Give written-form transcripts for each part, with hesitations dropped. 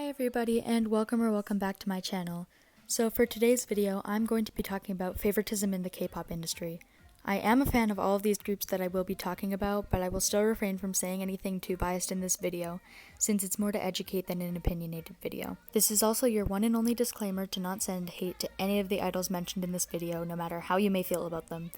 Everybody, and welcome back to my channel. So for today's video, I'm going to be talking about favoritism in the K-pop industry. I am a fan of all of these groups that I will be talking about, but I will still refrain from saying anything too biased in this video, since it's more to educate than an opinionated video. This is also your one and only disclaimer to not send hate to any of the idols mentioned in this video, no matter how you may feel about them.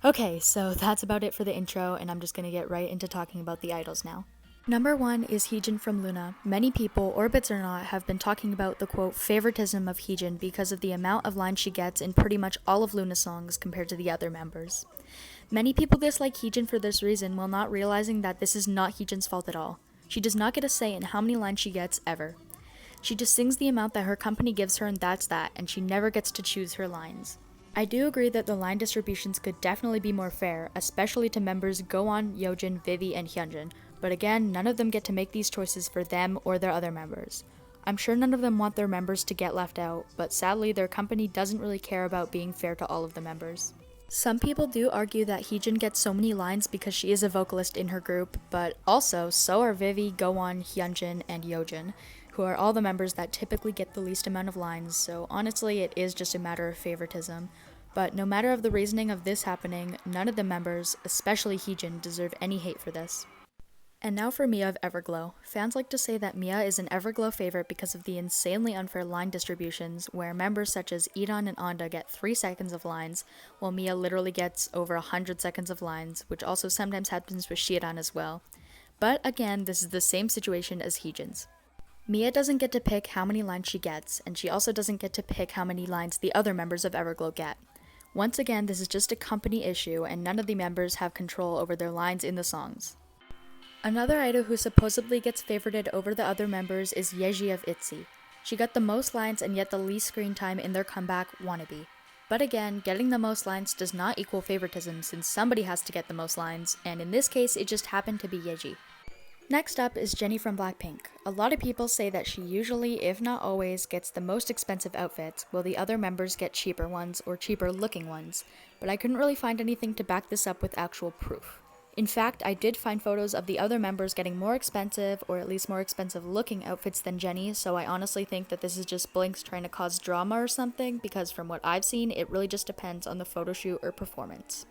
Okay, so that's about it for the intro, and I'm just gonna get right into talking about the idols now. Number 1 is Hyojung from Loona. Many people, orbits or not, have been talking about the quote favoritism of Hyojung because of the amount of lines she gets in pretty much all of Loona's songs compared to the other members. Many people dislike Hyojung for this reason while not realizing that this is not Hyojung's fault at all. She does not get a say in how many lines she gets ever. She just sings the amount that her company gives her and that's that, and she never gets to choose her lines. I do agree that the line distributions could definitely be more fair, especially to members Jooe, Hyojung, Yves, and Hyunjin. But again, none of them get to make these choices for them or their other members. I'm sure none of them want their members to get left out, but sadly their company doesn't really care about being fair to all of the members. Some people do argue that Hyojung gets so many lines because she is a vocalist in her group, but also so are Yves, Jooe, Hyunjin, and Hyojung, who are all the members that typically get the least amount of lines, so honestly it is just a matter of favoritism. But no matter of the reasoning of this happening, none of the members, especially Hyojung, deserve any hate for this. And now for Mia of Everglow. Fans like to say that Mia is an Everglow favorite because of the insanely unfair line distributions, where members such as Iran and Anda get 3 seconds of lines, while Mia literally gets over 100 seconds of lines, which also sometimes happens with Chaeryoung as well. But again, this is the same situation as Hyojung's. Mia doesn't get to pick how many lines she gets, and she also doesn't get to pick how many lines the other members of Everglow get. Once again, this is just a company issue, and none of the members have control over their lines in the songs. Another idol who supposedly gets favorited over the other members is Yeji of itzy. She got the most lines and yet the least screen time in their comeback, Wannabe. But again, getting the most lines does not equal favoritism since somebody has to get the most lines, and in this case it just happened to be Yeji. Next up is Jennie from Blackpink. A lot of people say that she usually, if not always, gets the most expensive outfits, while the other members get cheaper ones or cheaper looking ones, but I couldn't really find anything to back this up with actual proof. In fact, I did find photos of the other members getting more expensive, or at least more expensive looking outfits than Jennie, so I honestly think that this is just Blinks trying to cause drama or something, because from what I've seen, it really just depends on the photo shoot or performance.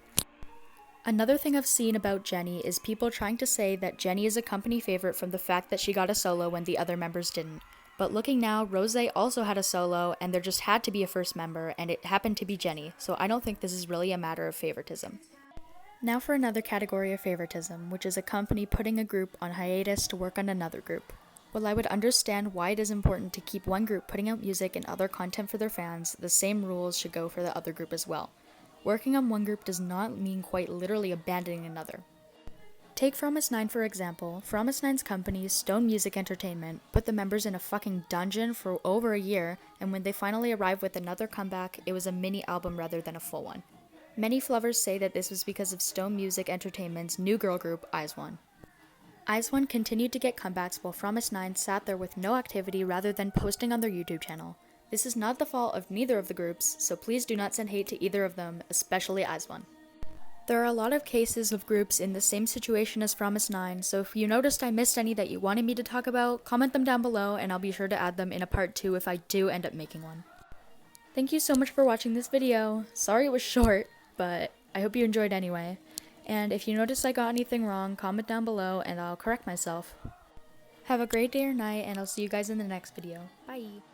Another thing I've seen about Jennie is people trying to say that Jennie is a company favorite from the fact that she got a solo when the other members didn't. But looking now, Rose also had a solo, and there just had to be a first member, and it happened to be Jennie, so I don't think this is really a matter of favoritism. Now for another category of favoritism, which is a company putting a group on hiatus to work on another group. While I would understand why it is important to keep one group putting out music and other content for their fans, the same rules should go for the other group as well. Working on one group does not mean quite literally abandoning another. Take Fromis9 for example. Fromis9's company, Stone Music Entertainment, put the members in a fucking dungeon for over a year, and when they finally arrived with another comeback, it was a mini album rather than a full one. Many Flovers say that this was because of Stone Music Entertainment's new girl group, IZ*ONE. IZ*ONE continued to get comebacks while Fromis9 sat there with no activity rather than posting on their YouTube channel. This is not the fault of neither of the groups, so please do not send hate to either of them, especially IZ*ONE. There are a lot of cases of groups in the same situation as Fromis9, so if you noticed I missed any that you wanted me to talk about, comment them down below and I'll be sure to add them in a part 2 if I do end up making one. Thank you so much for watching this video. Sorry it was short, but I hope you enjoyed anyway. And if you notice I got anything wrong, comment down below and I'll correct myself. Have a great day or night, and I'll see you guys in the next video. Bye!